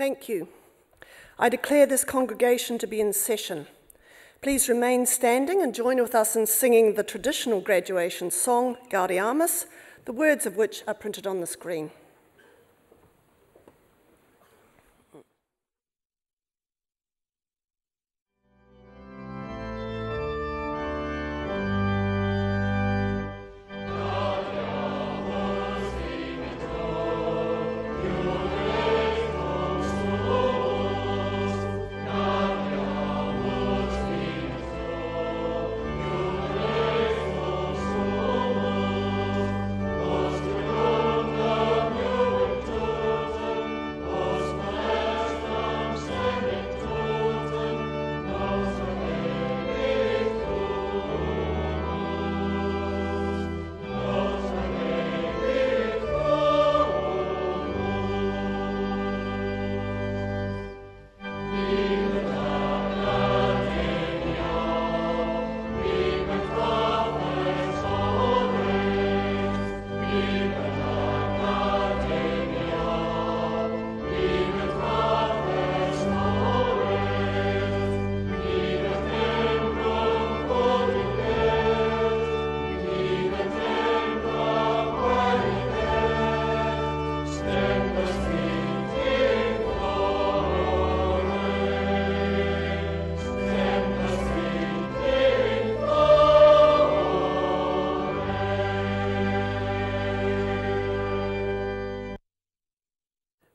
Thank you. I declare this congregation to be in session. Please remain standing and join with us in singing the traditional graduation song, Gaudeamus, the words of which are printed on the screen.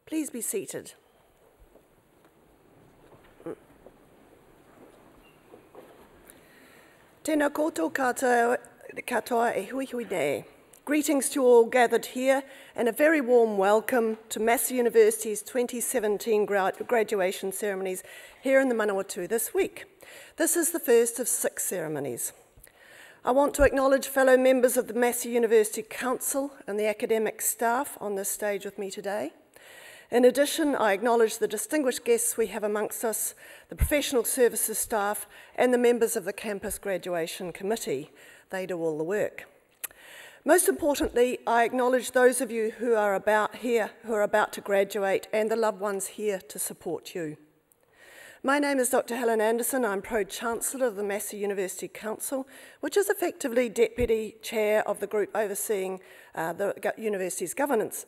Please be seated. Tēnā koutou katoa e hui hui nei. Greetings to all gathered here and a very warm welcome to Massey University's 2017 graduation ceremonies here in the Manawatū this week. This is the first of 6 ceremonies. I want to acknowledge fellow members of the Massey University Council and the academic staff on this stage with me today. In addition, I acknowledge the distinguished guests we have amongst us, the professional services staff and the members of the Campus Graduation Committee. They do all the work. Most importantly, I acknowledge those of you who are about to graduate and the loved ones here to support you. My name is Dr. Helen Anderson. I'm Pro-Chancellor of the Massey University Council, which is effectively Deputy Chair of the group overseeing the university's governance.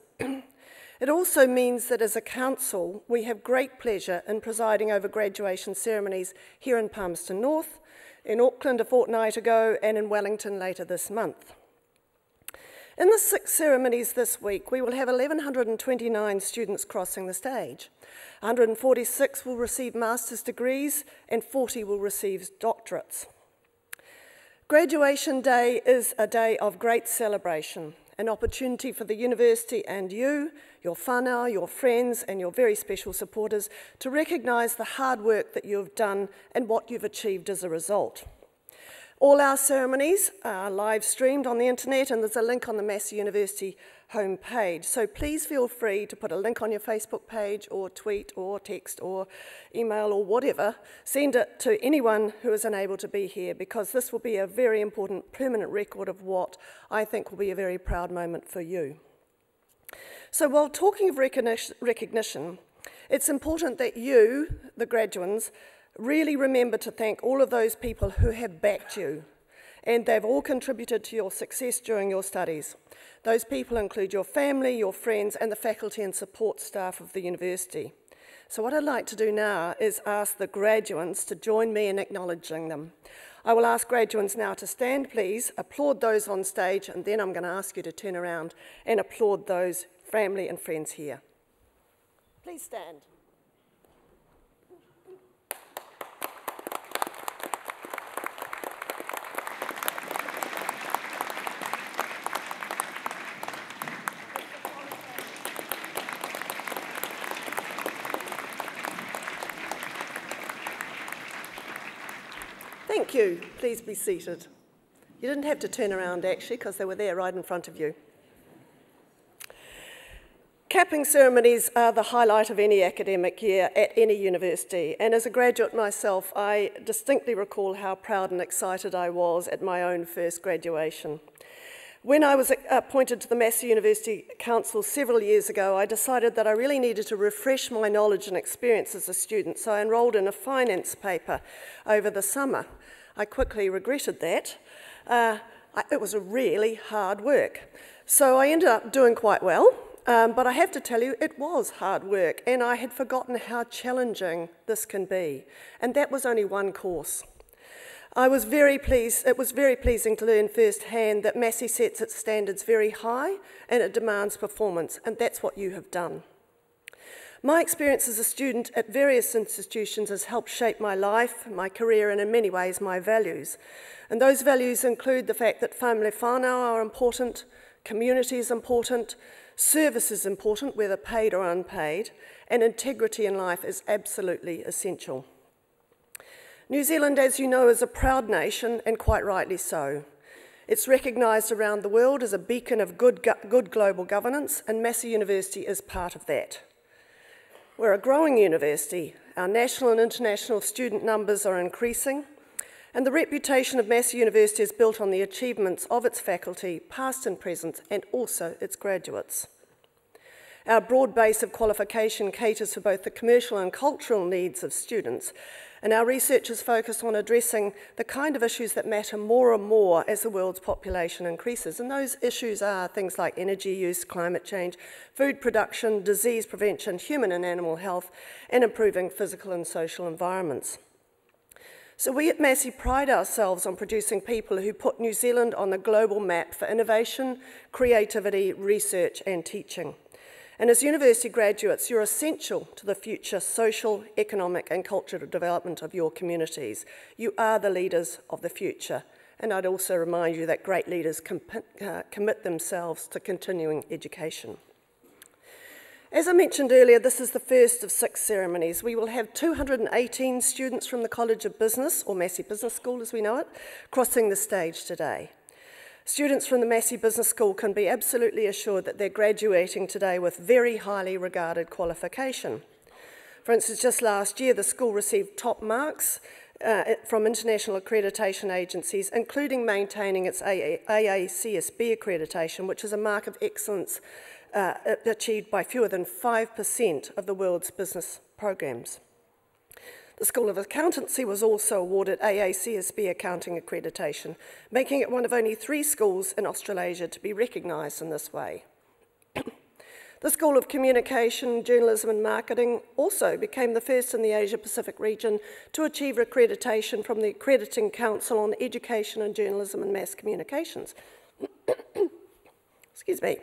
It also means that as a council, we have great pleasure in presiding over graduation ceremonies here in Palmerston North, in Auckland a fortnight ago, and in Wellington later this month. In the 6 ceremonies this week, we will have 1,129 students crossing the stage. 146 will receive master's degrees and 40 will receive doctorates. Graduation Day is a day of great celebration, an opportunity for the university and you, your whānau, your friends and your very special supporters to recognise the hard work that you've done and what you've achieved as a result. All our ceremonies are live streamed on the internet and there's a link on the Massey University homepage. So please feel free to put a link on your Facebook page or tweet or text or email or whatever. Send it to anyone who is unable to be here because this will be a very important permanent record of what I think will be a very proud moment for you. So while talking of recognition, it's important that you, the graduates, really remember to thank all of those people who have backed you, and they've all contributed to your success during your studies. Those people include your family, your friends, and the faculty and support staff of the university. So what I'd like to do now is ask the graduates to join me in acknowledging them. I will ask graduates now to stand, please, applaud those on stage, and then I'm going to ask you to turn around and applaud those family and friends here. Please stand. Thank you. Please be seated. You didn't have to turn around, actually, because they were there right in front of you. Capping ceremonies are the highlight of any academic year at any university, and as a graduate myself, I distinctly recall how proud and excited I was at my own first graduation. When I was appointed to the Massey University Council several years ago, I decided that I really needed to refresh my knowledge and experience as a student, so I enrolled in a finance paper over the summer. I quickly regretted that. It was a really hard work. So I ended up doing quite well, but I have to tell you, it was hard work, and I had forgotten how challenging this can be. And that was only one course. It was very pleasing to learn firsthand that Massey sets its standards very high and it demands performance, and that's what you have done. My experience as a student at various institutions has helped shape my life, my career, and in many ways my values. And those values include the fact that whānau whānau are important, community is important, service is important, whether paid or unpaid, and integrity in life is absolutely essential. New Zealand, as you know, is a proud nation, and quite rightly so. It's recognised around the world as a beacon of good global governance, and Massey University is part of that. We're a growing university. Our national and international student numbers are increasing, and the reputation of Massey University is built on the achievements of its faculty, past and present, and also its graduates. Our broad base of qualification caters for both the commercial and cultural needs of students, and our research is focused on addressing the kind of issues that matter more and more as the world's population increases. And those issues are things like energy use, climate change, food production, disease prevention, human and animal health, and improving physical and social environments. So we at Massey pride ourselves on producing people who put New Zealand on the global map for innovation, creativity, research, and teaching. And as university graduates, you're essential to the future social, economic, and cultural development of your communities. You are the leaders of the future. And I'd also remind you that great leaders commit themselves to continuing education. As I mentioned earlier, this is the first of 6 ceremonies. We will have 218 students from the College of Business, or Massey Business School as we know it, crossing the stage today. Students from the Massey Business School can be absolutely assured that they're graduating today with very highly regarded qualification. For instance, just last year, the school received top marks from international accreditation agencies, including maintaining its AACSB accreditation, which is a mark of excellence achieved by fewer than 5% of the world's business programs. The School of Accountancy was also awarded AACSB accounting accreditation, making it one of only 3 schools in Australasia to be recognised in this way. The School of Communication, Journalism and Marketing also became the first in the Asia-Pacific region to achieve accreditation from the Accrediting Council on Education and Journalism and Mass Communications. Excuse me.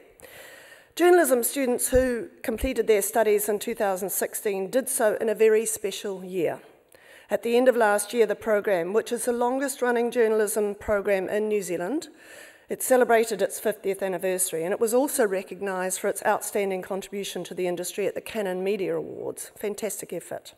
Journalism students who completed their studies in 2016 did so in a very special year. At the end of last year, the program, which is the longest running journalism program in New Zealand, it celebrated its 50th anniversary, and it was also recognised for its outstanding contribution to the industry at the Canon Media Awards. Fantastic effort.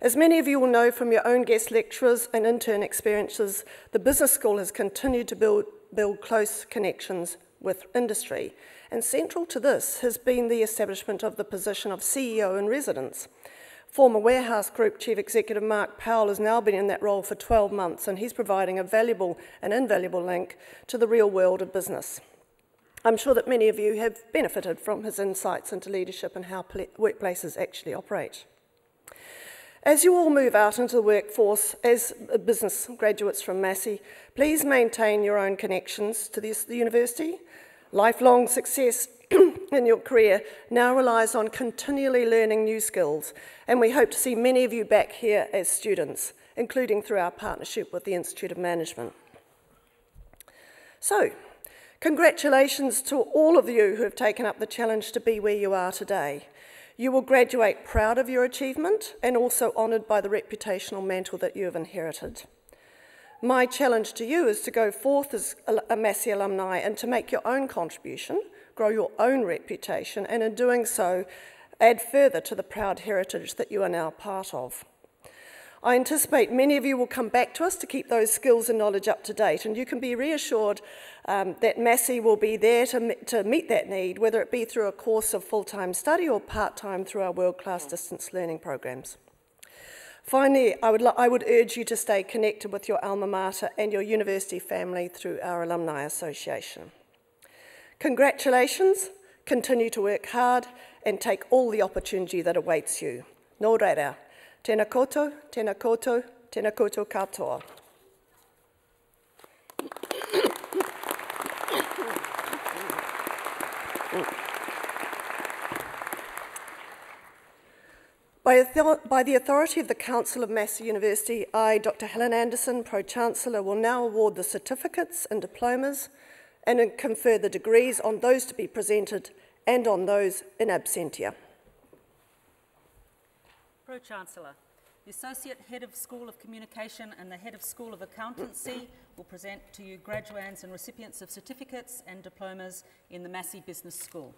As many of you will know from your own guest lecturers and intern experiences, the business school has continued to build close connections with industry. And central to this has been the establishment of the position of CEO in residence. Former Warehouse Group Chief Executive Mark Powell has now been in that role for 12 months, and he's providing a valuable and invaluable link to the real world of business. I'm sure that many of you have benefited from his insights into leadership and how workplaces actually operate. As you all move out into the workforce as business graduates from Massey, please maintain your own connections to the university. Lifelong success in your career now relies on continually learning new skills, and we hope to see many of you back here as students, including through our partnership with the Institute of Management. So, congratulations to all of you who have taken up the challenge to be where you are today. You will graduate proud of your achievement and also honoured by the reputational mantle that you have inherited. My challenge to you is to go forth as a Massey alumni and to make your own contribution, grow your own reputation, and in doing so, add further to the proud heritage that you are now part of. I anticipate many of you will come back to us to keep those skills and knowledge up to date, and you can be reassured that Massey will be there to meet that need, whether it be through a course of full-time study or part-time through our world-class distance learning programs. Finally, I would urge you to stay connected with your alma mater and your university family through our Alumni Association. Congratulations, continue to work hard and take all the opportunity that awaits you. Nō reira, tēnā koutou, tēnā koutou, tēnā koutou katoa. By the authority of the Council of Massey University, I, Dr. Helen Anderson, Pro-Chancellor, will now award the certificates and diplomas and confer the degrees on those to be presented and on those in absentia. Pro-Chancellor, the Associate Head of School of Communication and the Head of School of Accountancy will present to you graduands and recipients of certificates and diplomas in the Massey Business School.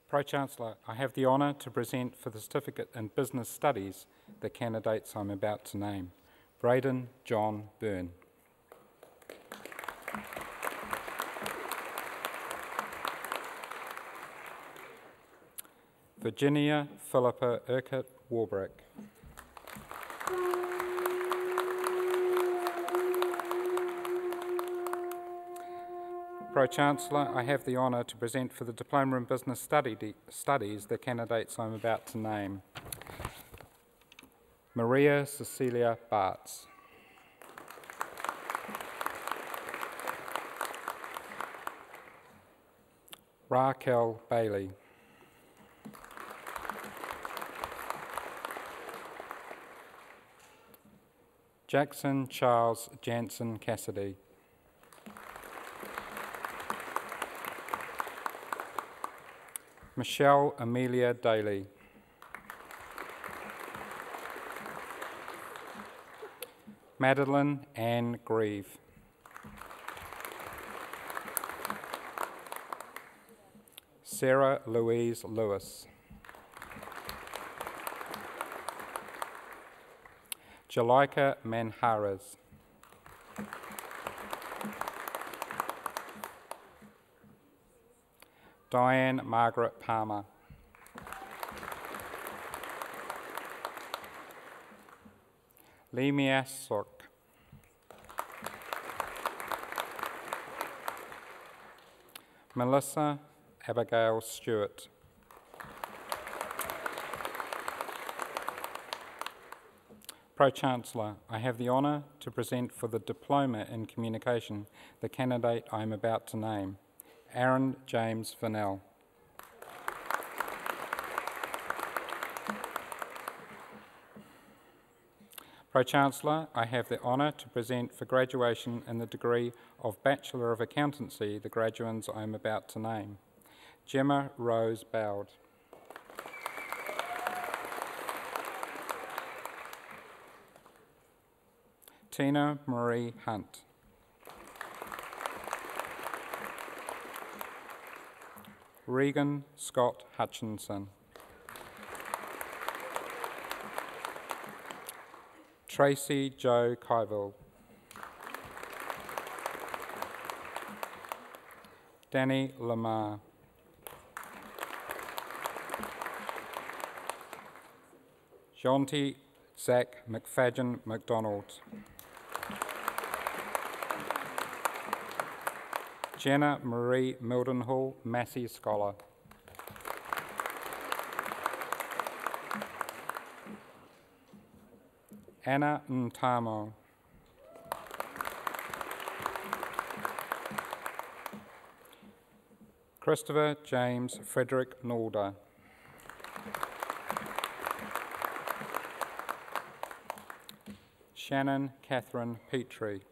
Pro-Chancellor, I have the honour to present for the Certificate in Business Studies the candidates I'm about to name. Braden John Byrne. Virginia Philippa Urquhart Warbrick. Pro-Chancellor, I have the honour to present for the Diploma in Business Studies the candidates I'm about to name. Maria Cecilia Bartz. Raquel Bailey. Jackson Charles Jansen Cassidy. Michelle Amelia Daly. Madeline Ann Grieve. Sarah Louise Lewis. Jalika Manharas. Diane Margaret Palmer. Lemia Sok. Melissa Abigail Stewart. Pro-Chancellor, I have the honour to present for the Diploma in Communication the candidate I am about to name. Aaron James Vanell. Pro-Chancellor, I have the honour to present for graduation in the degree of Bachelor of Accountancy the graduands I am about to name. Gemma Rose Bowd. Tina Marie Hunt. Regan Scott Hutchinson. Tracy Jo Kyville. Danny Lamar. Jonty Zach McFadden McDonald. Jenna Marie Mildenhall, Massey Scholar. Anna Ntamo. Christopher James Frederick Nalder. Shannon Catherine Petrie.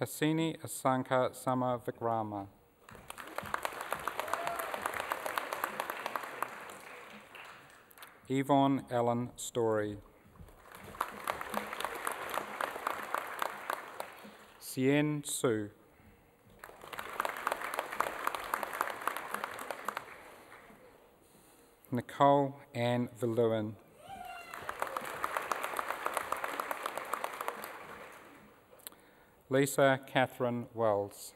Hasini Asanka Sama Vikrama. Yvonne Ellen Story. Sien Su. Nicole Ann Verleuwen. Lisa Catherine Wells.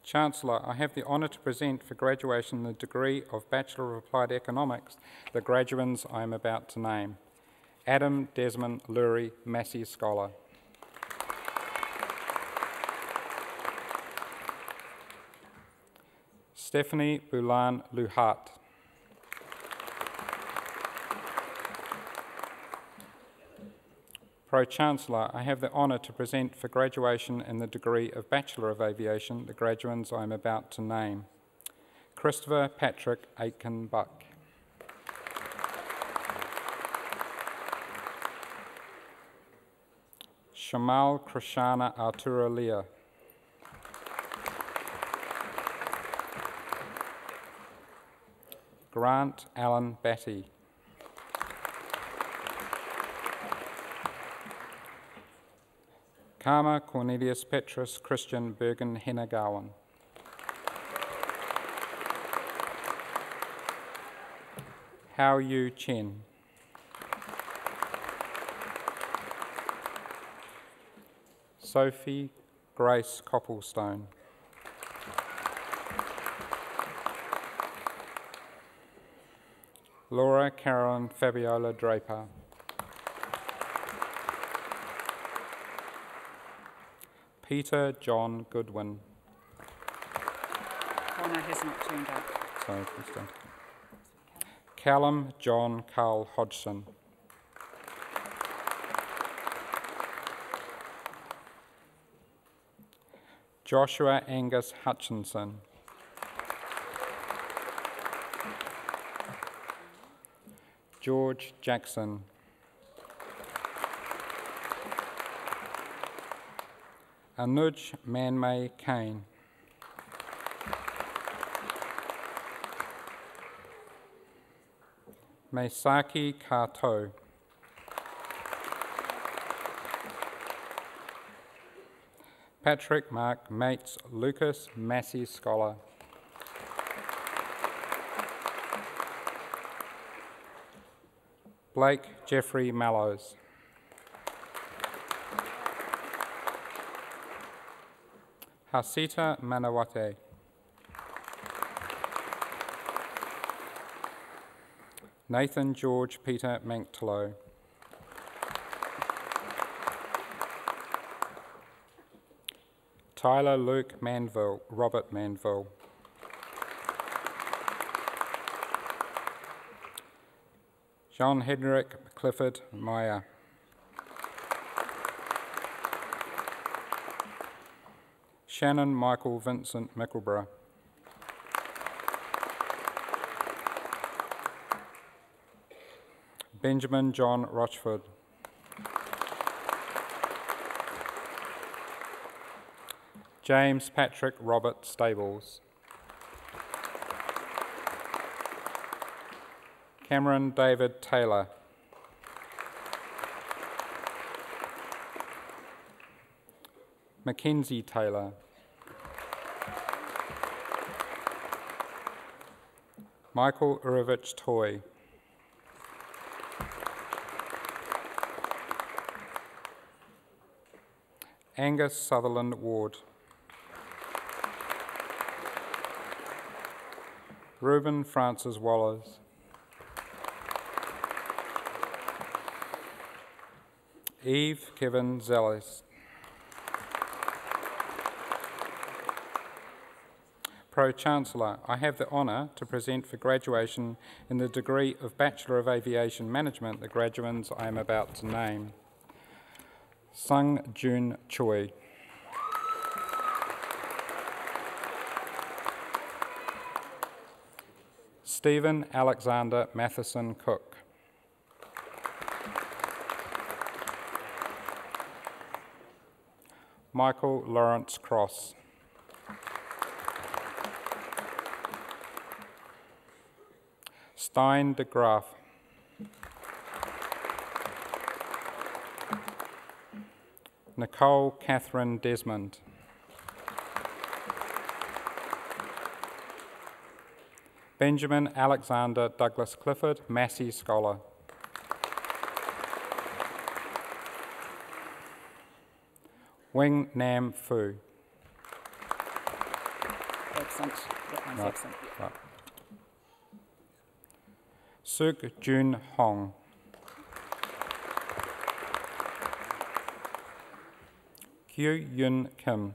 Chancellor, I have the honour to present for graduation the degree of Bachelor of Applied Economics, the graduands I am about to name. Adam Desmond Lurie, Massey Scholar. Stephanie Boulan Luhart. Pro-Chancellor, I have the honour to present for graduation in the degree of Bachelor of Aviation the graduands I am about to name. Christopher Patrick Aitken-Buck. Shamal Krishana Artura Leah. Grant Allen Batty. Karma Cornelius Petrus Christian Bergen Hennegawan. Hao Yu Chen. Sophie Grace Copplestone. Laura Carolyn Fabiola Draper. Peter John Goodwin. Connor has not turned up. Sorry, Krista. Callum John Carl Hodgson. Joshua Angus Hutchinson. George Jackson. Anuj Manmay Kane. Maisaki Kato. Patrick Mark Mates Lucas Massey Scholar. Blake Jeffrey Mallows. Hasita Manawatū. Nathan George Peter Manktolo. Tyler Luke Manville, Robert Manville. John Henrik Clifford Meyer. Shannon Michael Vincent Mickleborough. Benjamin John Rochford. James Patrick Robert Stables. Cameron David Taylor. Mackenzie Taylor. Michael Urovich Toy. Angus Sutherland Ward. Reuben Francis Wallace. Eve Kevin Zellis. Pro-Chancellor, I have the honour to present for graduation in the degree of Bachelor of Aviation Management the graduands I am about to name. Sung Jun Choi. Stephen Alexander Matheson Cook. Michael Lawrence Cross. Stein de Graaf. Nicole Catherine Desmond. Benjamin Alexander Douglas Clifford, Massey Scholar. Wing Nam Fu. Absent. That one's Right. absent. Right. Suk Jun Hong. Kyu Yun Kim.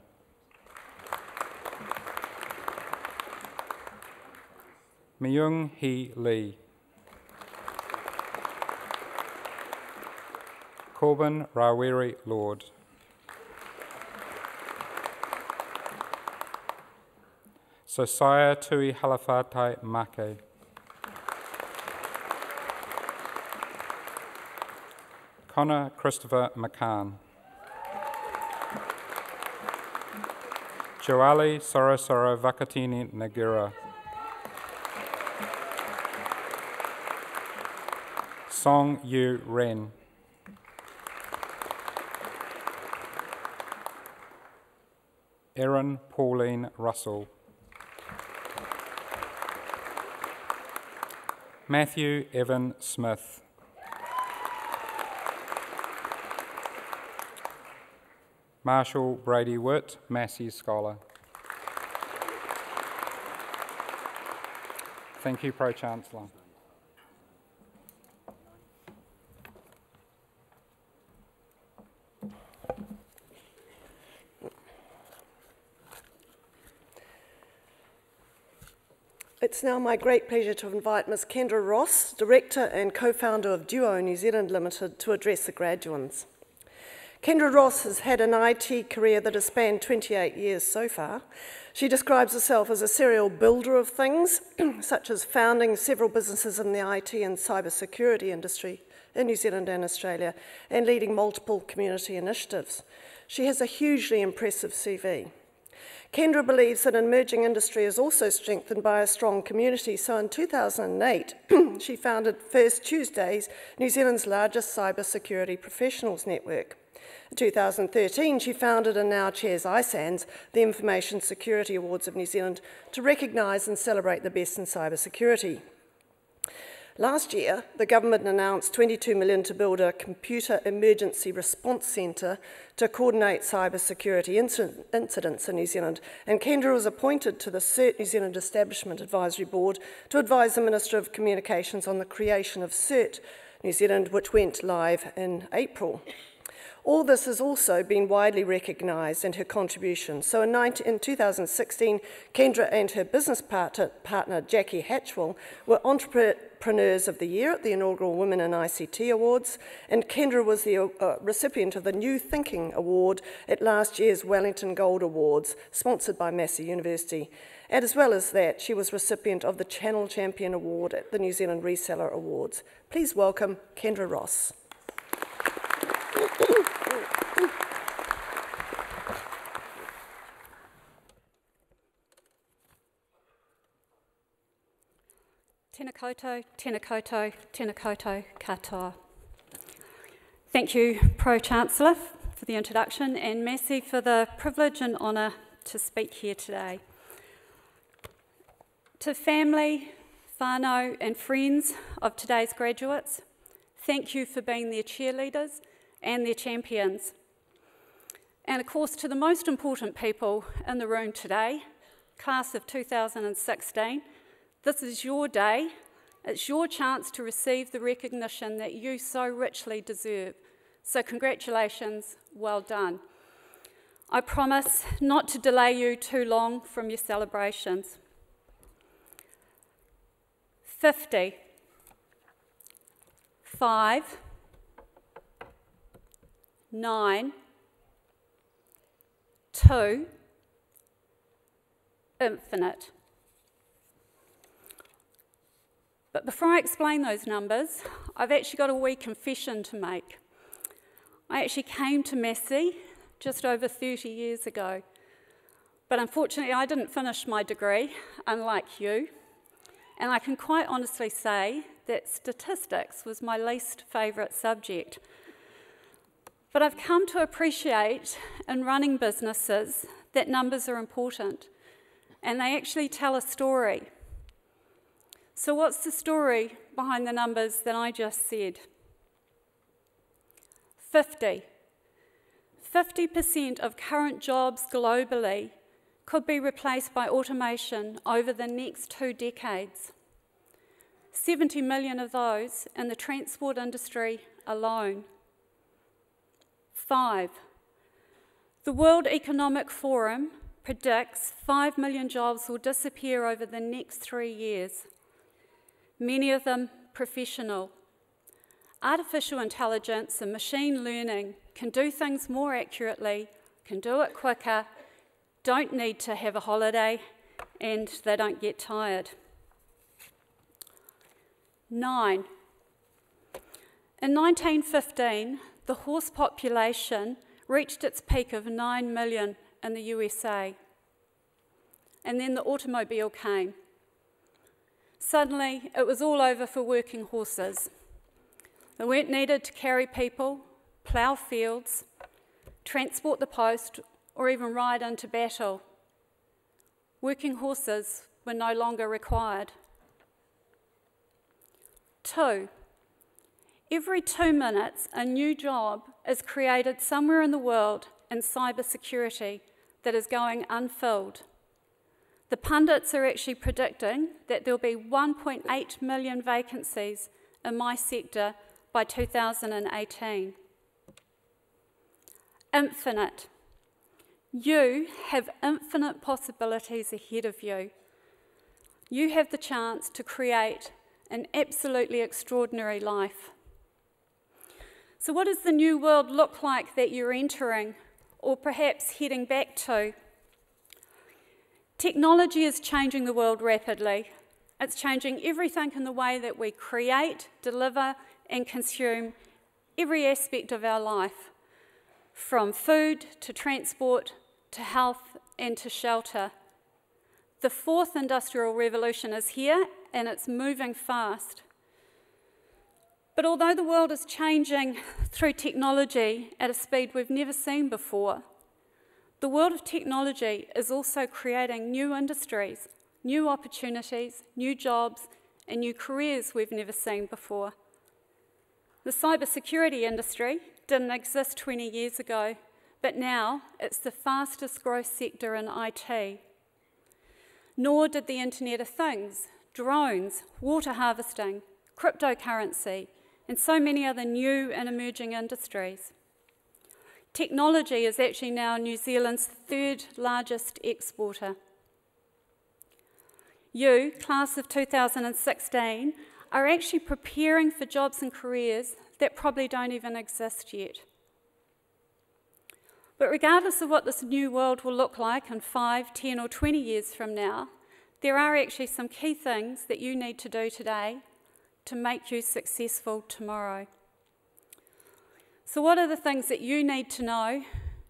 Myung Hee Lee. Corbin Rawiri Lord. Sosaya Tui Halawhatai Make. Connor Christopher McCann. Joali Sorosoro Vakatini Nagira. Song Yu Ren. Erin Pauline Russell. Matthew Evan Smith. Marshall Brady Witt, Massey Scholar. Thank you, Pro-Chancellor. It's now my great pleasure to invite Ms. Kendra Ross, Director and Co-founder of Duo New Zealand Limited, to address the graduands. Kendra Ross has had an IT career that has spanned 28 years so far. She describes herself as a serial builder of things, such as founding several businesses in the IT and cybersecurity industry in New Zealand and Australia, and leading multiple community initiatives. She has a hugely impressive CV. Kendra believes that an emerging industry is also strengthened by a strong community, so in 2008, she founded First Tuesdays, New Zealand's largest cybersecurity professionals network. In 2013, she founded and now chairs ISANS, the Information Security Awards of New Zealand, to recognise and celebrate the best in cybersecurity. Last year, the government announced $22 million to build a computer emergency response centre to coordinate cybersecurity incidents in New Zealand, and Kendra was appointed to the CERT New Zealand Establishment Advisory Board to advise the Minister of Communications on the creation of CERT New Zealand, which went live in April. All this has also been widely recognised in her contribution. So in 2016, Kendra and her business partner Jackie Hatchwell were Entrepreneurs of the Year at the inaugural Women in ICT Awards, and Kendra was the recipient of the New Thinking Award at last year's Wellington Gold Awards, sponsored by Massey University. And as well as that, she was recipient of the Channel Champion Award at the New Zealand Reseller Awards. Please welcome Kendra Ross. Tēnā koutou, tēnā koutou, tēnā koutou katoa. Thank you, Pro-Chancellor, for the introduction, and Massey for the privilege and honour to speak here today. To family, whānau and friends of today's graduates, thank you for being their cheerleaders and their champions. And of course, to the most important people in the room today, class of 2016, this is your day. It's your chance to receive the recognition that you so richly deserve. So congratulations, well done. I promise not to delay you too long from your celebrations. 50, 5, 9, 2, infinite. But before I explain those numbers, I've actually got a wee confession to make. I actually came to Massey just over 30 years ago, but unfortunately I didn't finish my degree, unlike you, and I can quite honestly say that statistics was my least favourite subject. But I've come to appreciate in running businesses that numbers are important, and they actually tell a story. So what's the story behind the numbers that I just said? 50% of current jobs globally could be replaced by automation over the next 2 decades. 70 million of those in the transport industry alone. 5. The World Economic Forum predicts 5 million jobs will disappear over the next 3 years, many of them professional. Artificial intelligence and machine learning can do things more accurately, can do it quicker, don't need to have a holiday, and they don't get tired. 9. In 1915, the horse population reached its peak of 9 million in the USA. And then the automobile came. Suddenly, it was all over for working horses. They weren't needed to carry people, plough fields, transport the post, or even ride into battle. Working horses were no longer required. 2. Every 2 minutes, a new job is created somewhere in the world in cybersecurity that is going unfilled. The pundits are actually predicting that there'll be 1.8 million vacancies in my sector by 2018. Infinite. You have infinite possibilities ahead of you. You have the chance to create an absolutely extraordinary life. So what does the new world look like that you're entering, or perhaps heading back to? Technology is changing the world rapidly. It's changing everything in the way that we create, deliver, and consume every aspect of our life, from food to transport to health and to shelter. The 4th industrial revolution is here, and it's moving fast. But although the world is changing through technology at a speed we've never seen before, the world of technology is also creating new industries, new opportunities, new jobs, and new careers we've never seen before. The cybersecurity industry didn't exist 20 years ago, but now it's the fastest growth sector in IT. Nor did the Internet of Things, drones, water harvesting, cryptocurrency, and so many other new and emerging industries. Technology is actually now New Zealand's 3rd largest exporter. You, class of 2016, are actually preparing for jobs and careers that probably don't even exist yet. But regardless of what this new world will look like in 5, 10 or 20 years from now, there are actually some key things that you need to do today to make you successful tomorrow. So what are the things that you need to know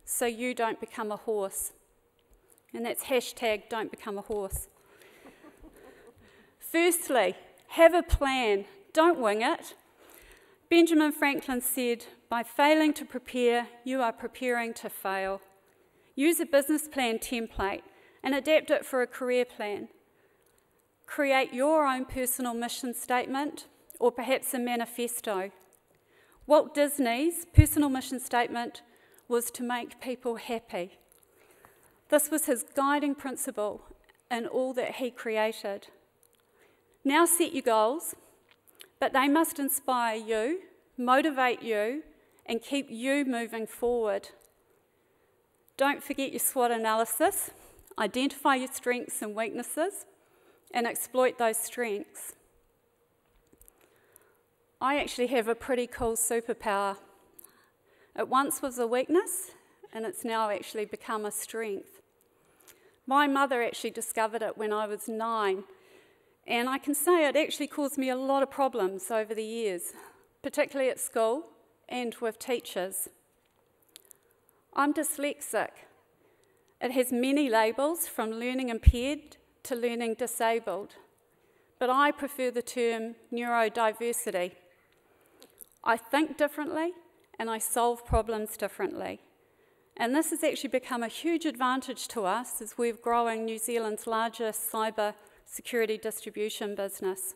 so you don't become a horse? And that's hashtag don't become a horse. Firstly, have a plan. Don't wing it. Benjamin Franklin said, by failing to prepare, you are preparing to fail. Use a business plan template and adapt it for a career plan. Create your own personal mission statement or perhaps a manifesto. Walt Disney's personal mission statement was to make people happy. This was his guiding principle in all that he created. Now set your goals, but they must inspire you, motivate you, and keep you moving forward. Don't forget your SWOT analysis. Identify your strengths and weaknesses and exploit those strengths. I actually have a pretty cool superpower. It once was a weakness, and it's now actually become a strength. My mother actually discovered it when I was 9, and I can say it actually caused me a lot of problems over the years, particularly at school and with teachers. I'm dyslexic. It has many labels, from learning impaired to learning disabled, but I prefer the term neurodiversity. I think differently and I solve problems differently. And this has actually become a huge advantage to us as we're growing New Zealand's largest cyber security distribution business.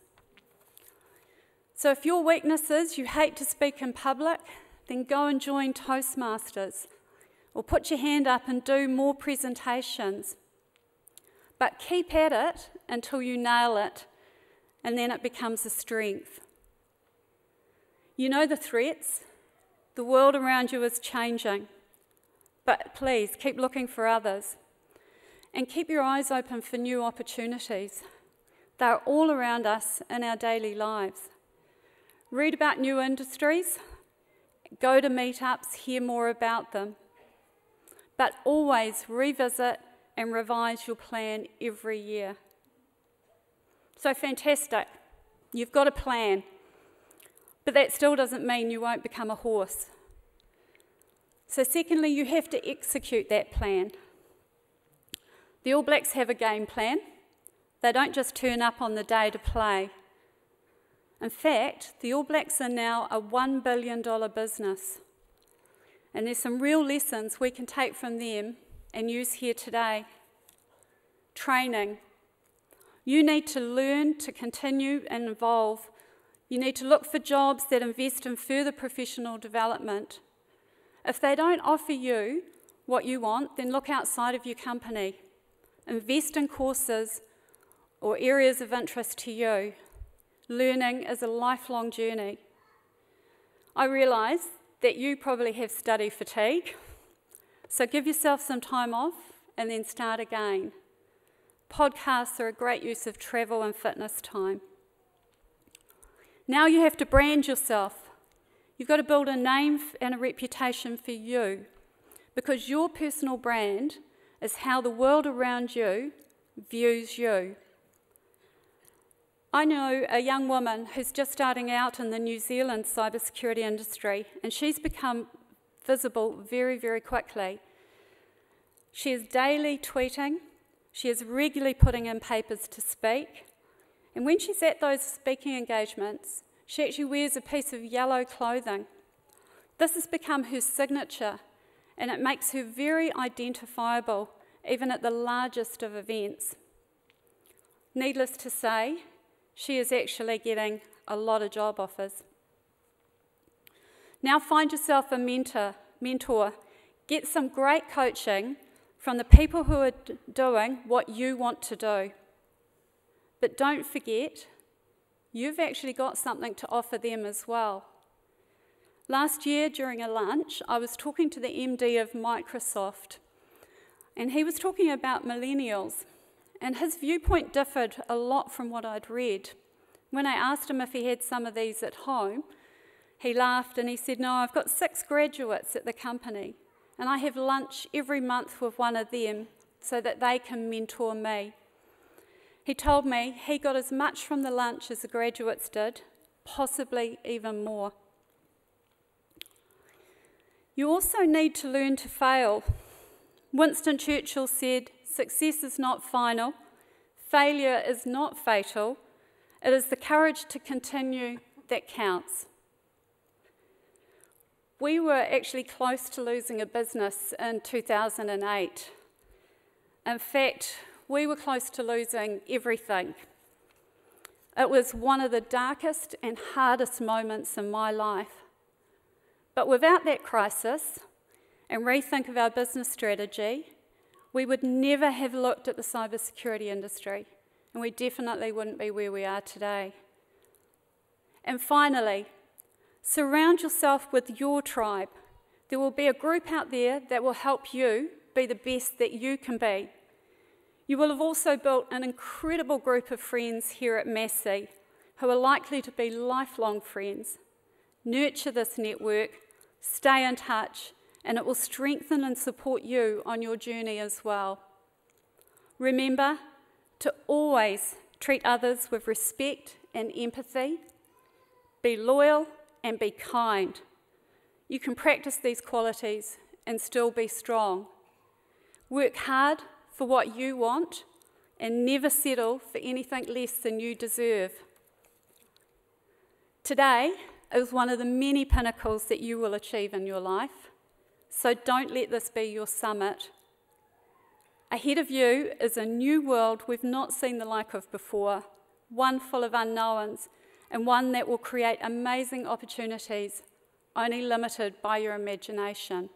So if your weakness is you hate to speak in public, then go and join Toastmasters, or put your hand up and do more presentations. But keep at it until you nail it, and then it becomes a strength. You know the threats. The world around you is changing. But please, keep looking for others. And keep your eyes open for new opportunities. They're all around us in our daily lives. Read about new industries. Go to meetups, hear more about them. But always revisit and revise your plan every year. So fantastic, you've got a plan, but that still doesn't mean you won't become a horse. So secondly, you have to execute that plan. The All Blacks have a game plan. They don't just turn up on the day to play. In fact, the All Blacks are now a $1 billion business. And there's some real lessons we can take from them and use here today. Training. You need to learn to continue and evolve. You need to look for jobs that invest in further professional development. If they don't offer you what you want, then look outside of your company. Invest in courses or areas of interest to you. Learning is a lifelong journey. I realise that you probably have study fatigue, so give yourself some time off and then start again. Podcasts are a great use of travel and fitness time. Now you have to brand yourself. You've got to build a name and a reputation for you, because your personal brand is how the world around you views you. I know a young woman who's just starting out in the New Zealand cybersecurity industry, and she's become visible very, very quickly. She is daily tweeting. She is regularly putting in papers to speak. And when she's at those speaking engagements, she actually wears a piece of yellow clothing. This has become her signature, and it makes her very identifiable, even at the largest of events. Needless to say, she is actually getting a lot of job offers. Now find yourself a mentor. Get some great coaching from the people who are doing what you want to do. But don't forget, you've actually got something to offer them as well. Last year during a lunch, I was talking to the MD of Microsoft, and he was talking about millennials, and his viewpoint differed a lot from what I'd read. When I asked him if he had some of these at home, he laughed and he said, "No, I've got 6 graduates at the company, and I have lunch every month with one of them so that they can mentor me." He told me he got as much from the lunch as the graduates did, possibly even more. You also need to learn to fail. Winston Churchill said, "Success is not final, failure is not fatal, it is the courage to continue that counts." We were actually close to losing a business in 2008. In fact, we were close to losing everything. It was one of the darkest and hardest moments in my life. But without that crisis and rethink of our business strategy, we would never have looked at the cybersecurity industry, and we definitely wouldn't be where we are today. And finally, surround yourself with your tribe. There will be a group out there that will help you be the best that you can be. You will have also built an incredible group of friends here at Massey who are likely to be lifelong friends. Nurture this network, stay in touch, and it will strengthen and support you on your journey as well. Remember to always treat others with respect and empathy. Be loyal and be kind. You can practice these qualities and still be strong. Work hard for what you want and never settle for anything less than you deserve. Today is one of the many pinnacles that you will achieve in your life, so don't let this be your summit. Ahead of you is a new world we've not seen the like of before, one full of unknowns, and one that will create amazing opportunities only limited by your imagination.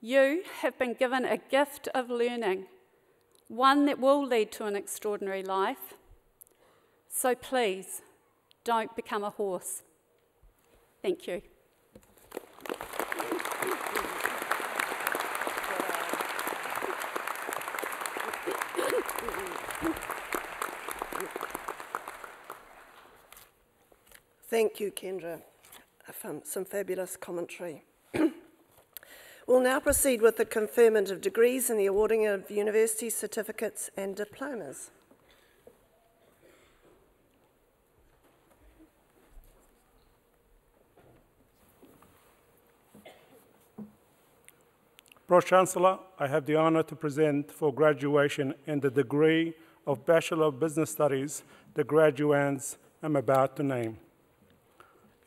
You have been given a gift of learning, one that will lead to an extraordinary life. So please, don't become a horse. Thank you. Thank you, Kendra. Some fabulous commentary. We'll now proceed with the conferment of degrees and the awarding of university certificates and diplomas. Pro-Chancellor, I have the honor to present for graduation in the degree of Bachelor of Business Studies the graduands I'm about to name.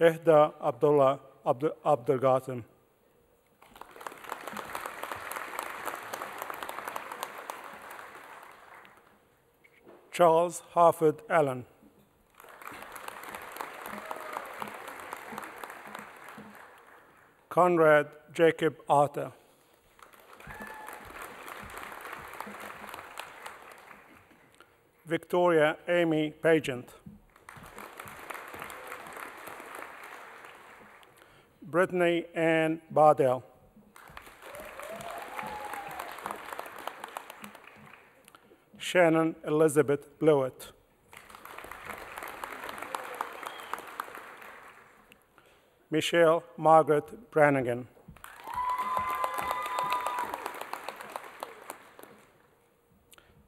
Ehda Abdullah Abdelgatem. Charles Harford Allen. Conrad Jacob Arthur. Victoria Amy Pagent. Brittany Ann Bardell. Shannon Elizabeth Blewett. Michelle Margaret Brannigan.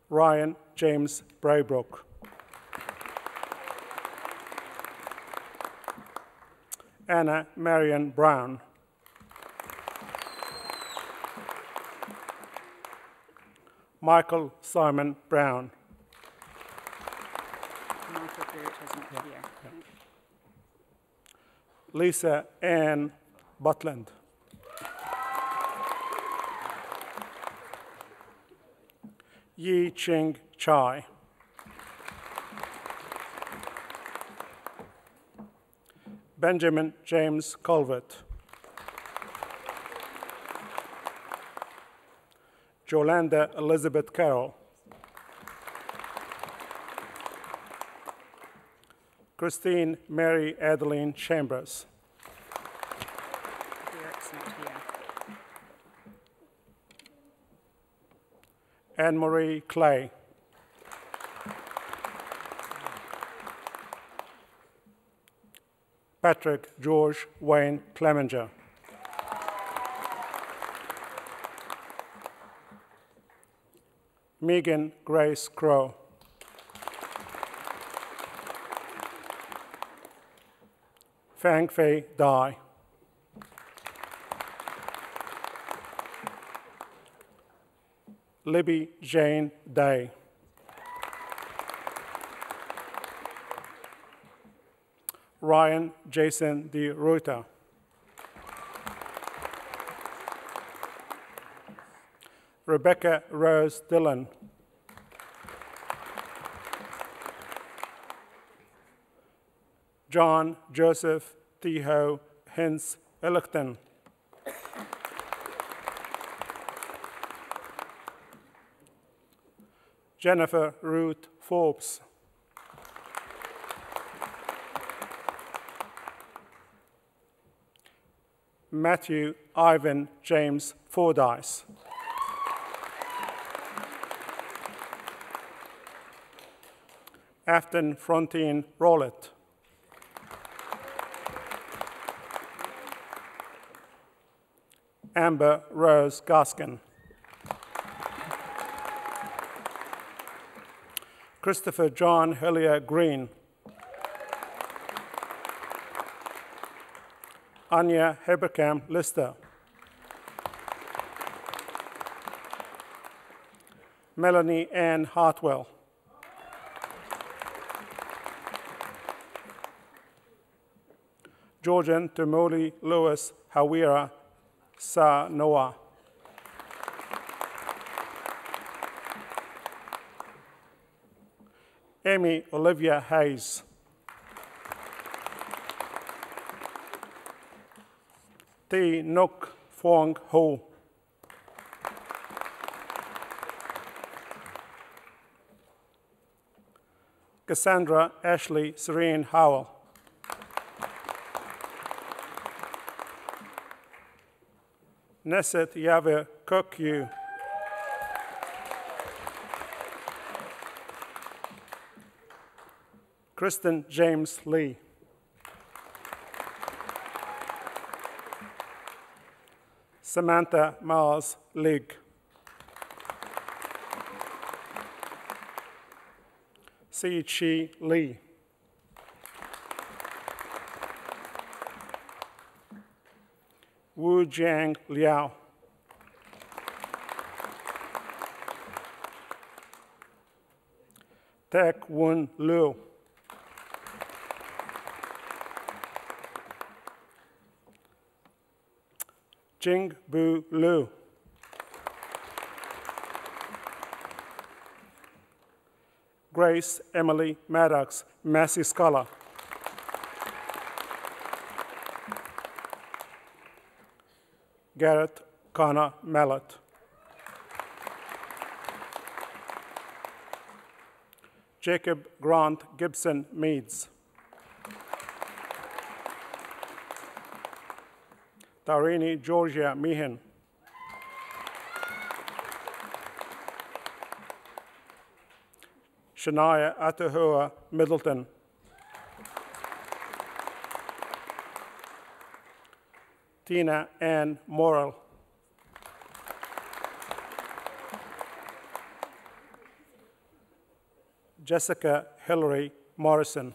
Ryan James Braybrook. Anna Marion Brown. Michael Simon Brown. Michael Burritt is not here. Lisa Ann Butland. Yi Ching Chai. Benjamin James Colvert. Jolanda Elizabeth Carroll. Christine Mary Adeline Chambers. Burritt's not here. Anne-Marie Clay. Patrick George Wayne Clemenger. Megan Grace Crow. Fang Fei Dai. Libby Jane Day. Ryan Jason De Ruta. Rebecca Rose Dillon. John Joseph Tiho Hintz Ellickton. Jennifer Ruth Forbes. Matthew Ivan James Fordyce. Afton Frontine Rowlett. Amber Rose Gaskin. Christopher John Hillier Green. Anya Heberkamp Lister. Melanie Ann Hartwell. Georgian Tumuli Lewis Hawira Sa Noah. Amy Olivia Hayes. Thi Nuk Phuong Ho. Cassandra Ashley Serene Howell. Neset Yave Cook Yu. Kristen James Lee. Samantha Miles Ligg. Si Chi Lee. Wu Jiang Liao. Tak Wun Liu. Jing Bu Liu. Grace Emily Maddox, Massey Scholar. Garrett Connor Mallet. Jacob Grant Gibson Meads. Tarini Georgia Meehan. Shania Atahua Middleton. Tina Ann Morrill. Jessica Hillary Morrison.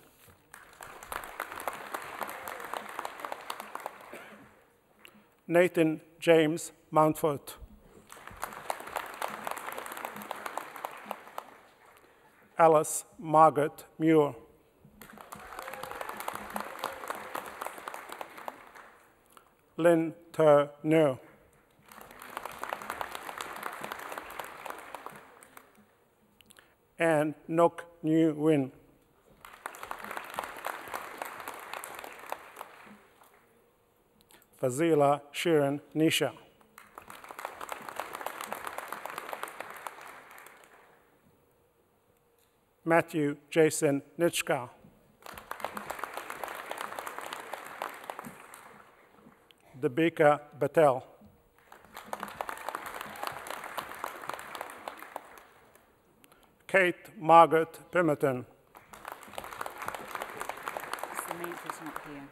Nathan James Mountfort. Alice Margaret Muir. Lynn Ter No. And Nok New Win. Fazila Sharon Nisha. Matthew Jason Nitschka. Debika Batel. Kate Margaret Pemberton. Samantha's not here.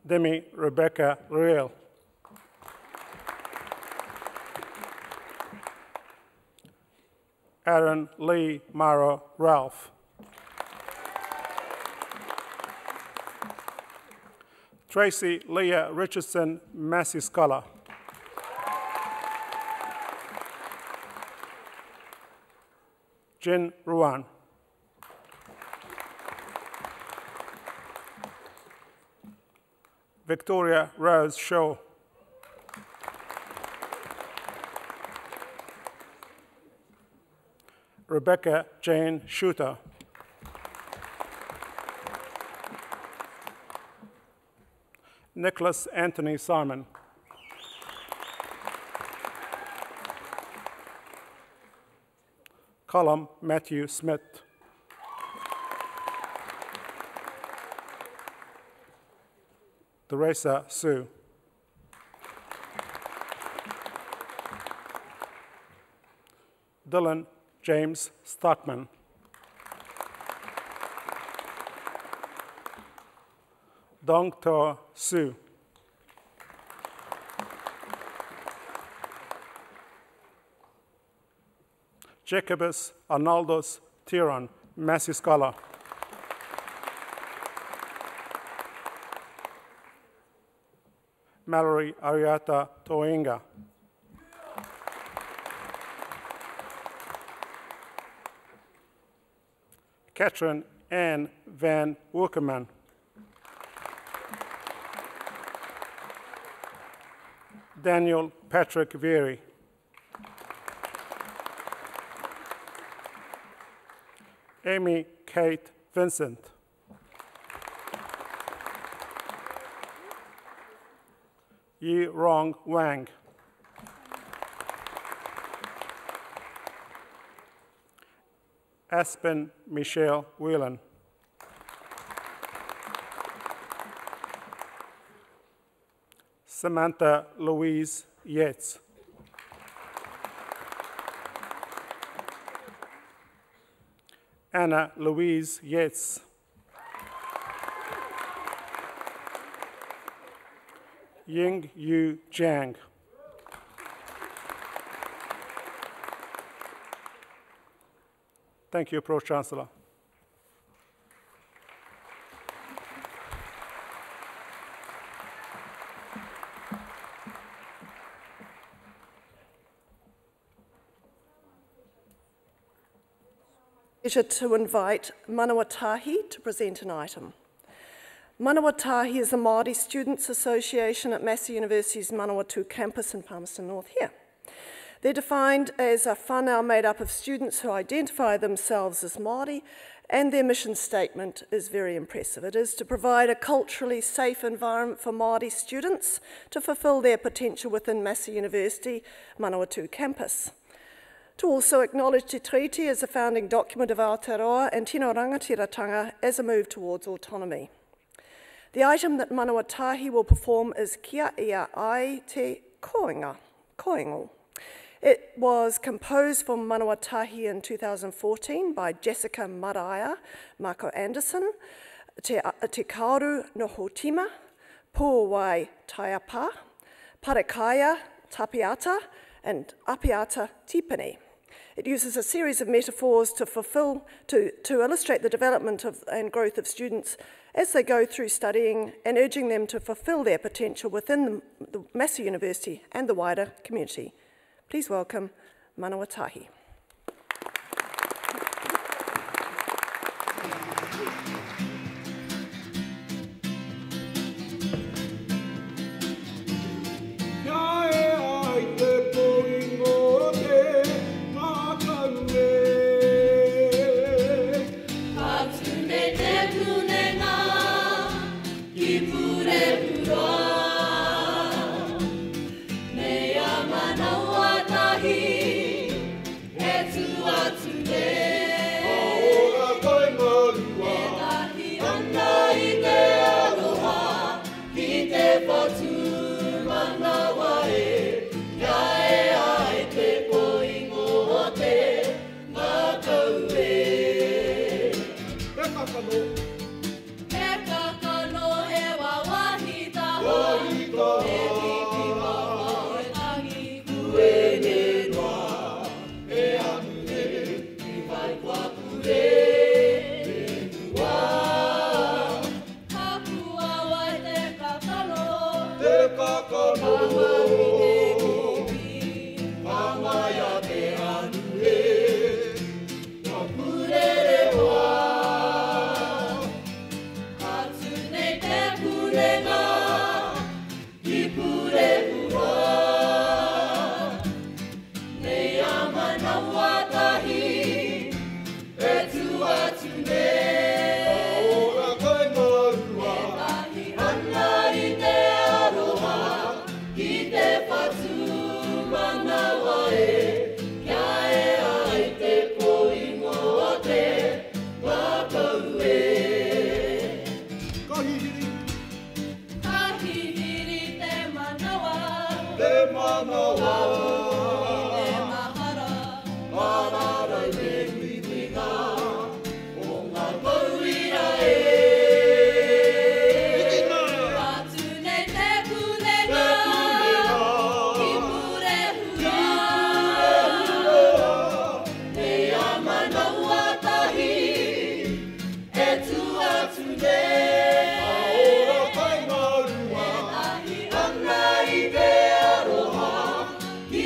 Demi Rebecca Real. Aaron Lee Mara Ralph. Tracy Leah Richardson Massey Scholar. Jin Ruan. Victoria Rose Shaw. Rebecca Jane Shooter. Nicholas Anthony Simon. Colum Matthew Smith. Teresa Sue. Dylan James Stockman. Dong To Sue. Jacobus Arnoldos Tiron, Massey Scholar. Mallory Ariata Toinga. Katrin Ann Van Woerkerman. Daniel Patrick Veary. Amy Kate Vincent. Yi Rong Wang. Aspen Michelle Whelan. Samantha Louise Yates. Anna Louise Yates. Ying Yu Jiang. Thank you, Pro-Chancellor. Pleasure to invite Manawatū to present an item. Manawatū is the Māori Students Association at Massey University's Manawatū campus in Palmerston North here. They're defined as a whānau made up of students who identify themselves as Māori, and their mission statement is very impressive. It is to provide a culturally safe environment for Māori students to fulfil their potential within Massey University Manawatū campus. To also acknowledge Te Treaty as a founding document of Aotearoa and Tino Rangatiratanga as a move towards autonomy. The item that Manawatū will perform is Kia Ia Ai Te Koingo. It was composed for Manawatū in 2014 by Jessica Maraia, Marco Anderson, Te Kaoru Nohotima, Puawai Taiapa, Parekaya Tapiata, and Apiata Tipene. It uses a series of metaphors to illustrate the development and growth of students as they go through studying and urging them to fulfil their potential within the Massey University and the wider community. Please welcome Manawatū.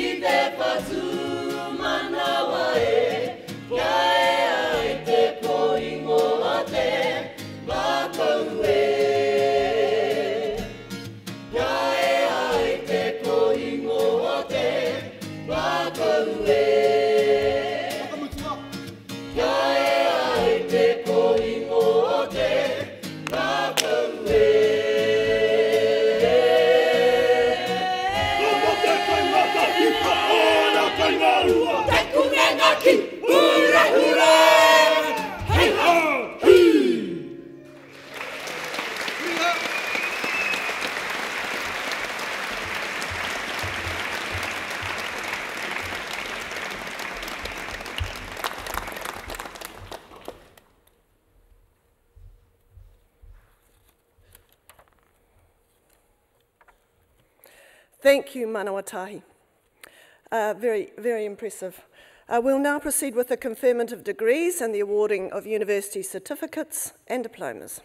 Ide Thank you, Manawatū. Very, very impressive. We'll now proceed with the conferment of degrees and the awarding of university certificates and diplomas.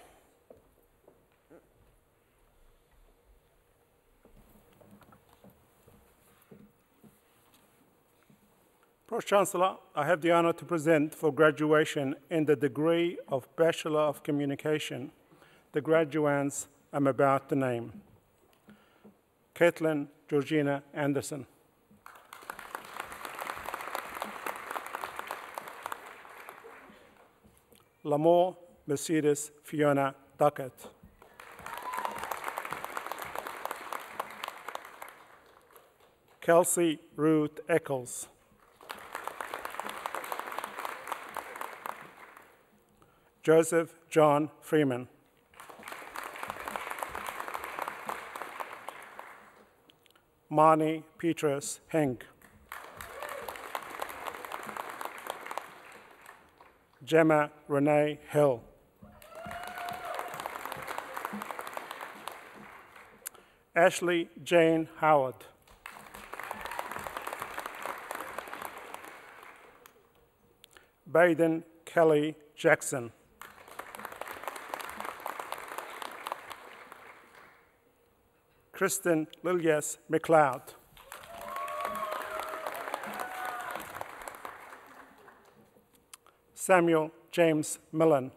Pro-Chancellor, I have the honour to present for graduation in the degree of Bachelor of Communication the graduands I'm about to name. Caitlin Georgina Anderson. Lamore Mercedes Fiona Duckett. Kelsey Ruth Eccles. Joseph John Freeman. Marnie Petrus Henk. Gemma Renee Hill. Ashley Jane Howard. Baden Kelly Jackson. Kristen Lilias McLeod. Samuel James Millen.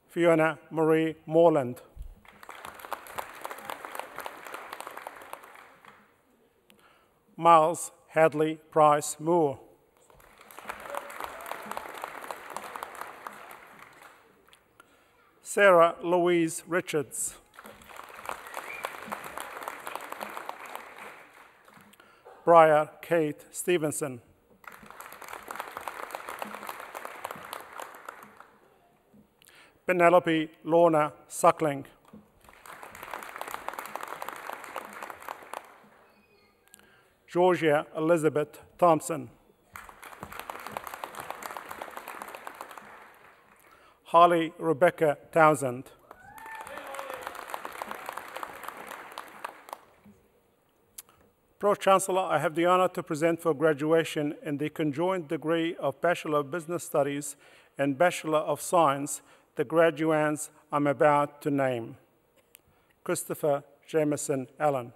Fiona Marie Morland. Miles Hadley Price Moore. Sarah Louise Richards. Briar Kate Stevenson. Penelope Lorna Suckling. Georgia Elizabeth Thompson. Holly Rebecca Townsend. Pro-Chancellor, I have the honor to present for graduation in the conjoined degree of Bachelor of Business Studies and Bachelor of Science the graduands I'm about to name. Christopher Jameson Allen.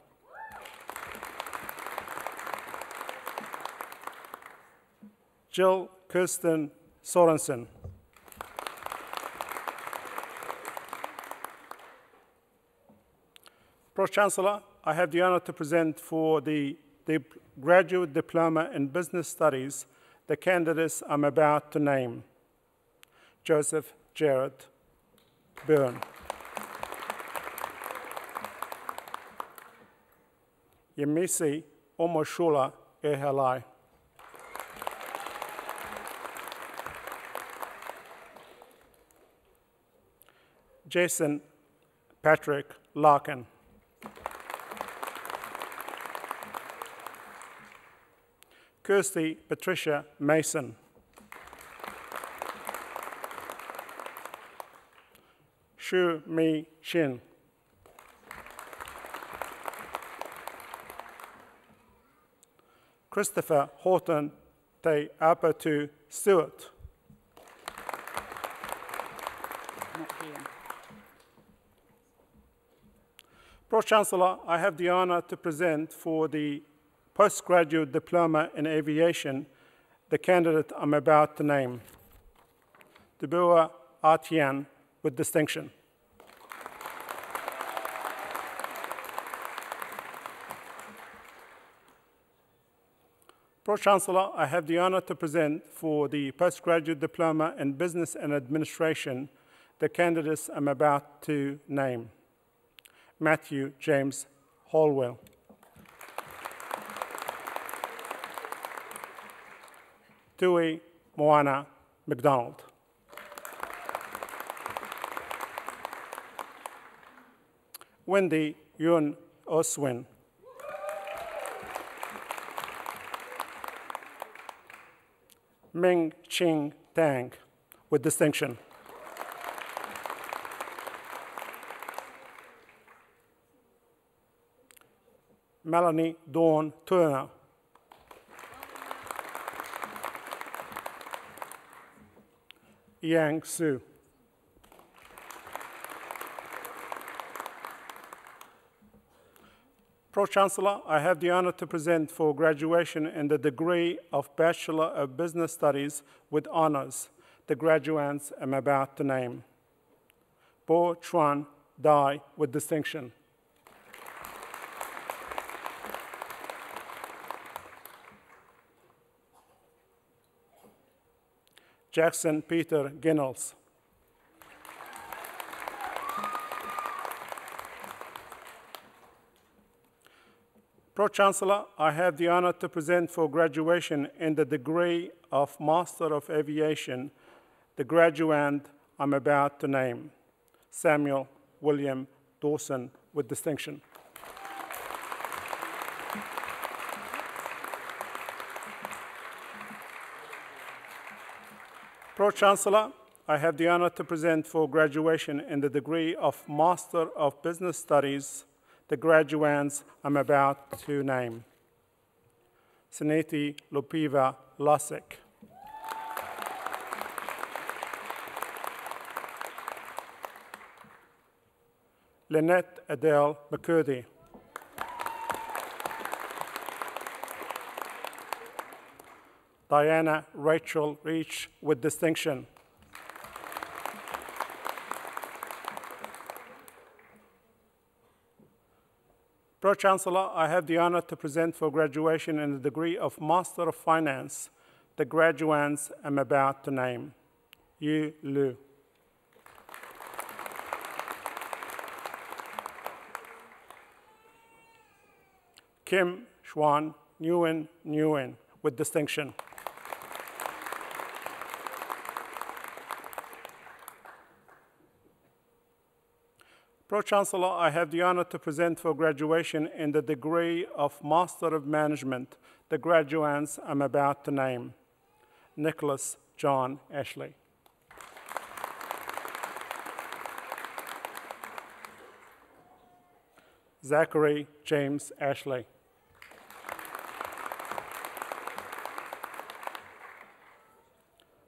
Jill Kirsten Sorensen. Pro-Chancellor, I have the honor to present for the Graduate Diploma in Business Studies the candidates I'm about to name. Joseph Jared Byrne. Yemisi Omoshula Ehalai. Jason Patrick Larkin. Kirsty Patricia Mason. Shu Mi Shin. Christopher Horton Te Apatu Stewart. Not here. Pro-Chancellor, I have the honor to present for the Postgraduate Diploma in Aviation the candidate I'm about to name. Debua Artian with distinction. Pro-Chancellor, I have the honor to present for the Postgraduate Diploma in Business and Administration the candidates I'm about to name. Matthew James Holwell. Tui Moana McDonald. Wendy Yun Oswin. Ming Ching Tang, with distinction. Melanie Dawn Turner. Yang Su. Pro-Chancellor, I have the honor to present for graduation in the degree of Bachelor of Business Studies with honors the graduates I'm about to name. Bo Chuan Dai, with distinction. Jackson Peter Ginnels. Pro-Chancellor, I have the honor to present for graduation in the degree of Master of Aviation the graduand I'm about to name, Samuel William Dawson, with distinction. Pro-Chancellor, I have the honor to present for graduation in the degree of Master of Business Studies the graduands I'm about to name. Saneti Lupiva Lasik. Lynette Adele McCurdy. Diana Rachel Reach, with distinction. Pro-Chancellor, I have the honor to present for graduation in the degree of Master of Finance the graduands I'm about to name. Yu Lu. Kim Xuan Nguyen, with distinction. Pro-Chancellor, I have the honor to present for graduation in the degree of Master of Management the graduands I'm about to name. Nicholas John Ashley. Zachary James Ashley.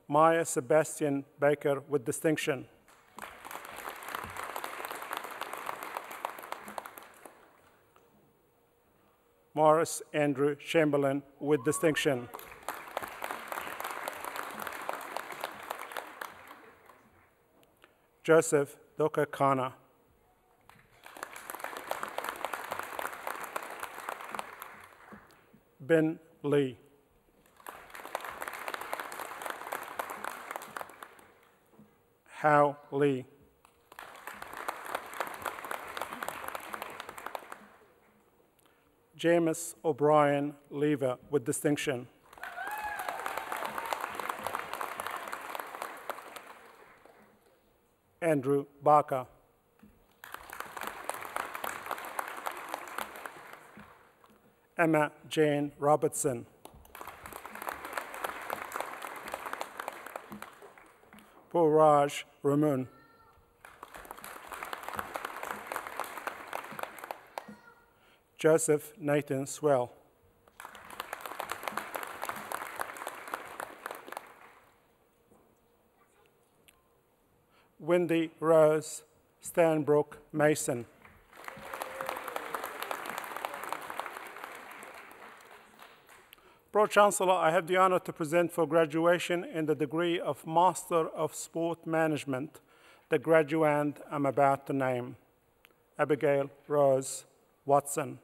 Maya Sebastian Baker, with distinction. Morris Andrew Chamberlain, with distinction. Joseph Doka Kana. Ben Lee. Hao Lee. James O'Brien Lever, with distinction. Andrew Barker. Emma Jane Robertson. Puraj Ramun. Joseph Nathan Swell. Wendy Rose Stanbrook Mason. Pro-Chancellor, I have the honor to present for graduation in the degree of Master of Sport Management the graduand I'm about to name, Abigail Rose Watson.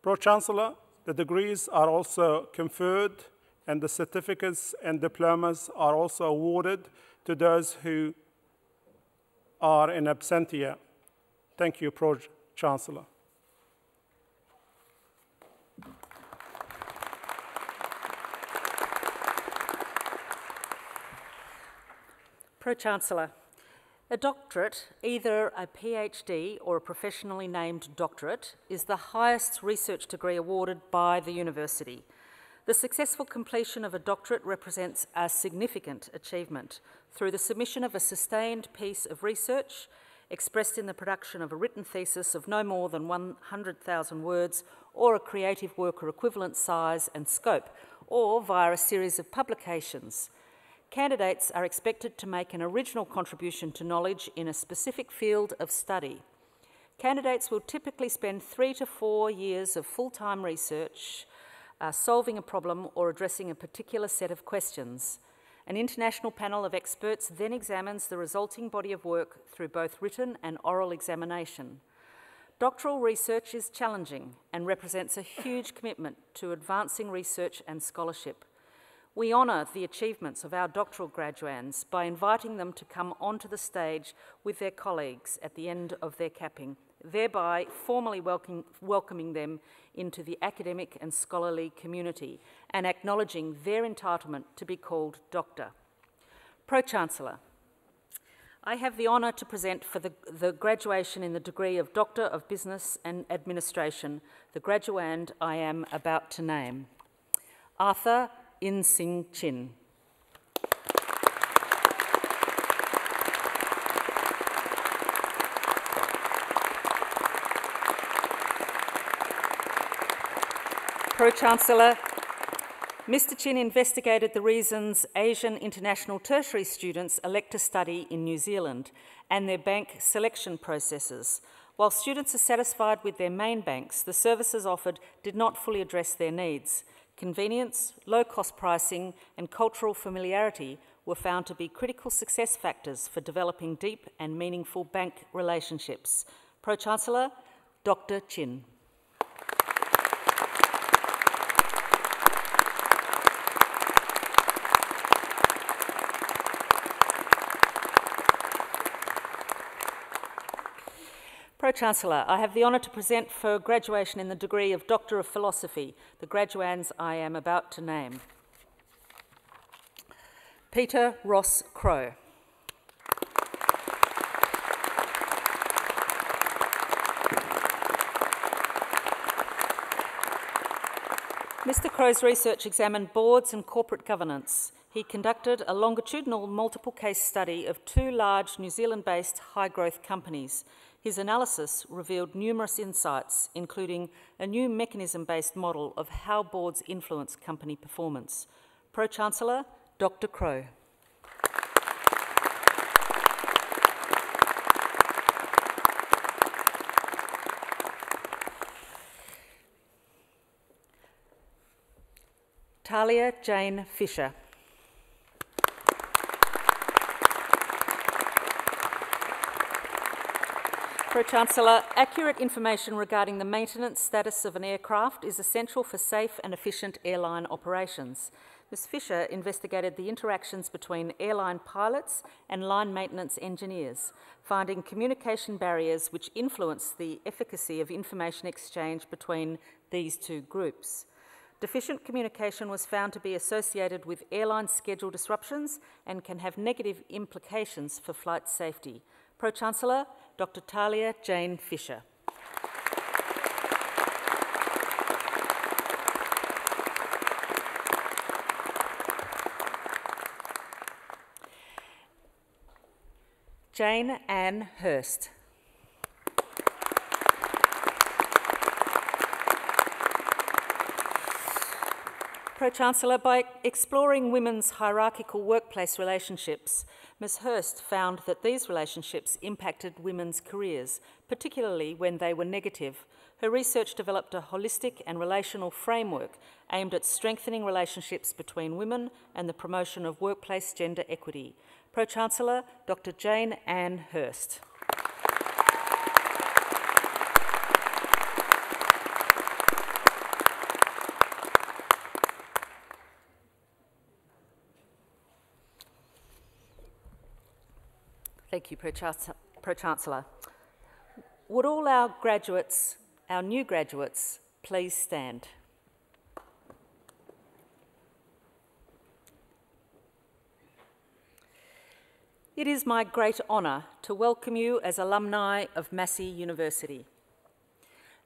Pro-Chancellor, the degrees are also conferred and the certificates and diplomas are also awarded to those who are in absentia. Thank you, Pro-Chancellor. Pro-Chancellor, a doctorate, either a PhD or a professionally named doctorate, is the highest research degree awarded by the university. The successful completion of a doctorate represents a significant achievement through the submission of a sustained piece of research expressed in the production of a written thesis of no more than 100,000 words or a creative work or equivalent size and scope, or via a series of publications. Candidates are expected to make an original contribution to knowledge in a specific field of study. Candidates will typically spend 3 to 4 years of full-time research solving a problem or addressing a particular set of questions. An international panel of experts then examines the resulting body of work through both written and oral examination. Doctoral research is challenging and represents a huge commitment to advancing research and scholarship. We honour the achievements of our doctoral graduands by inviting them to come onto the stage with their colleagues at the end of their capping, thereby formally welcoming them into the academic and scholarly community and acknowledging their entitlement to be called doctor. Pro-Chancellor, I have the honour to present for the graduation in the degree of Doctor of Business and Administration, the graduand I am about to name. Arthur In Sing Chin. Pro-Chancellor, Mr. Chin investigated the reasons Asian international tertiary students elect to study in New Zealand and their bank selection processes. While students are satisfied with their main banks, the services offered did not fully address their needs. Convenience, low-cost pricing, and cultural familiarity were found to be critical success factors for developing deep and meaningful bank relationships. Pro-Chancellor, Dr. Chin. Pro-Chancellor, I have the honour to present for graduation in the degree of Doctor of Philosophy, the graduands I am about to name. Peter Ross Crowe. Mr. Crowe's research examined boards and corporate governance. He conducted a longitudinal multiple case study of 2 large New Zealand-based high-growth companies. His analysis revealed numerous insights, including a new mechanism-based model of how boards influence company performance. Pro-Chancellor, Dr. Crowe. Talia Jane Fisher. Pro-Chancellor, accurate information regarding the maintenance status of an aircraft is essential for safe and efficient airline operations. Ms. Fisher investigated the interactions between airline pilots and line maintenance engineers, finding communication barriers which influence the efficacy of information exchange between these 2 groups. Deficient communication was found to be associated with airline schedule disruptions and can have negative implications for flight safety. Pro-Chancellor, Dr. Talia Jane Fisher. Jane Ann Hurst. Pro-Chancellor, by exploring women's hierarchical workplace relationships, Ms. Hurst found that these relationships impacted women's careers, particularly when they were negative. Her research developed a holistic and relational framework aimed at strengthening relationships between women and the promotion of workplace gender equity. Pro-Chancellor, Dr. Jane Ann Hurst. Thank you, Pro-Chancellor. Would all our graduates, our new graduates, please stand? It is my great honour to welcome you as alumni of Massey University.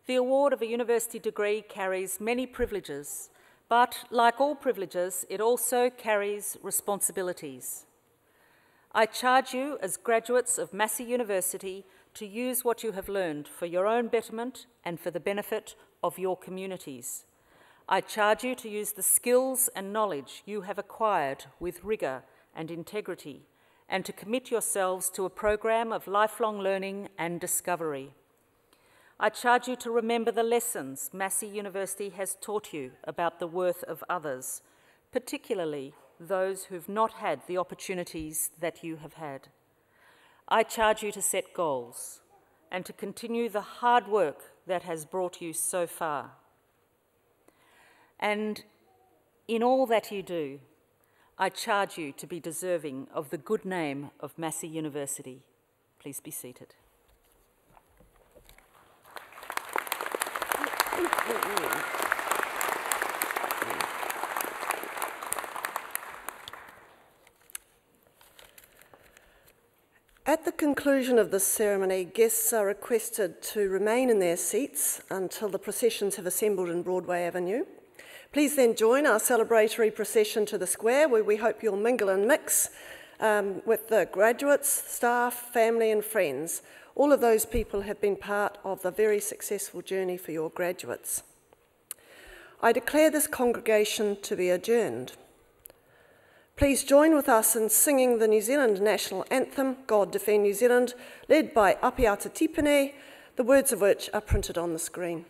The award of a university degree carries many privileges, but like all privileges, it also carries responsibilities. I charge you as graduates of Massey University to use what you have learned for your own betterment and for the benefit of your communities. I charge you to use the skills and knowledge you have acquired with rigour and integrity, and to commit yourselves to a program of lifelong learning and discovery. I charge you to remember the lessons Massey University has taught you about the worth of others, particularly those who've not had the opportunities that you have had. I charge you to set goals and to continue the hard work that has brought you so far. And in all that you do, I charge you to be deserving of the good name of Massey University. Please be seated. At the conclusion of this ceremony, guests are requested to remain in their seats until the processions have assembled in Broadway Avenue. Please then join our celebratory procession to the square, where we hope you'll mingle and mix with the graduates, staff, family and friends. All of those people have been part of the very successful journey for your graduates. I declare this congregation to be adjourned. Please join with us in singing the New Zealand National Anthem, God Defend New Zealand, led by Apiata Tipene, the words of which are printed on the screen.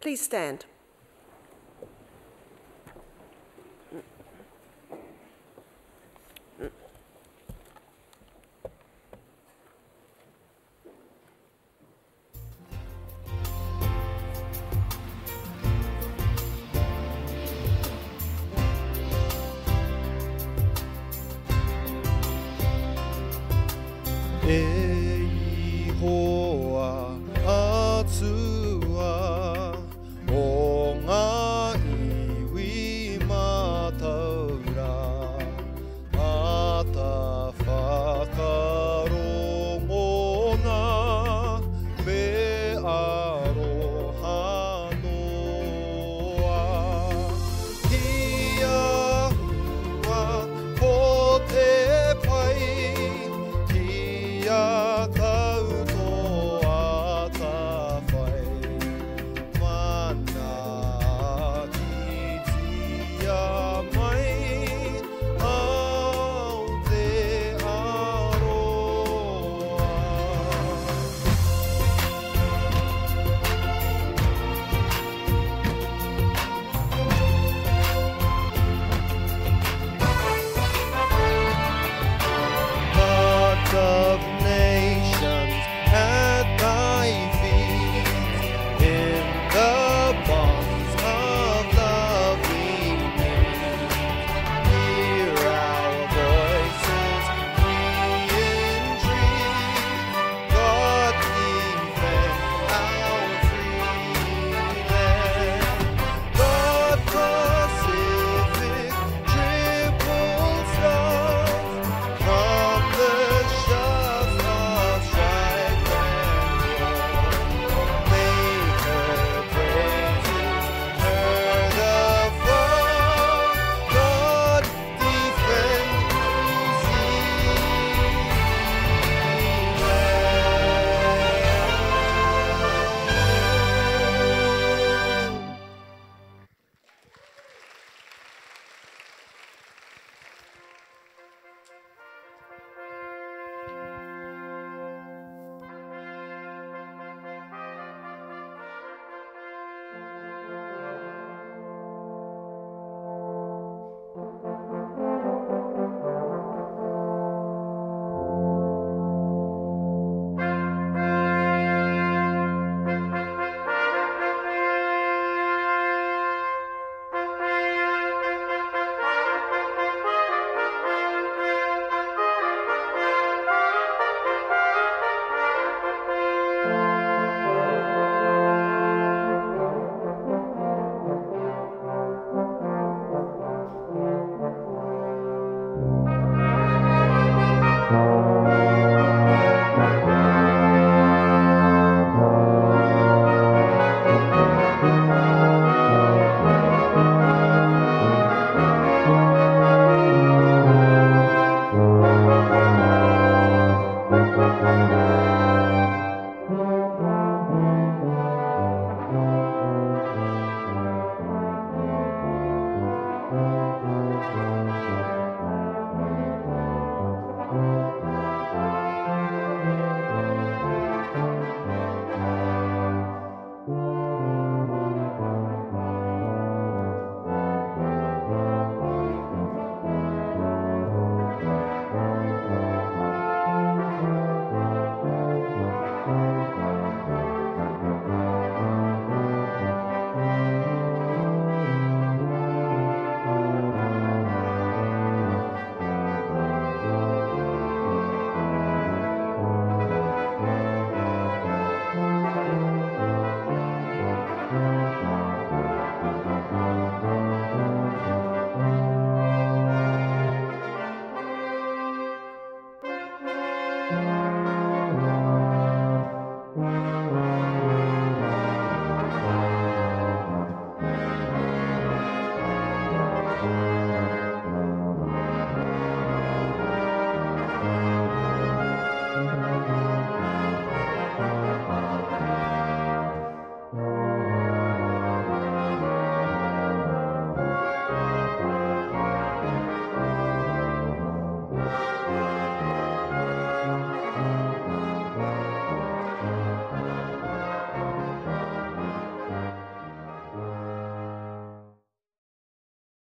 Please stand. Ei hoa atua o you.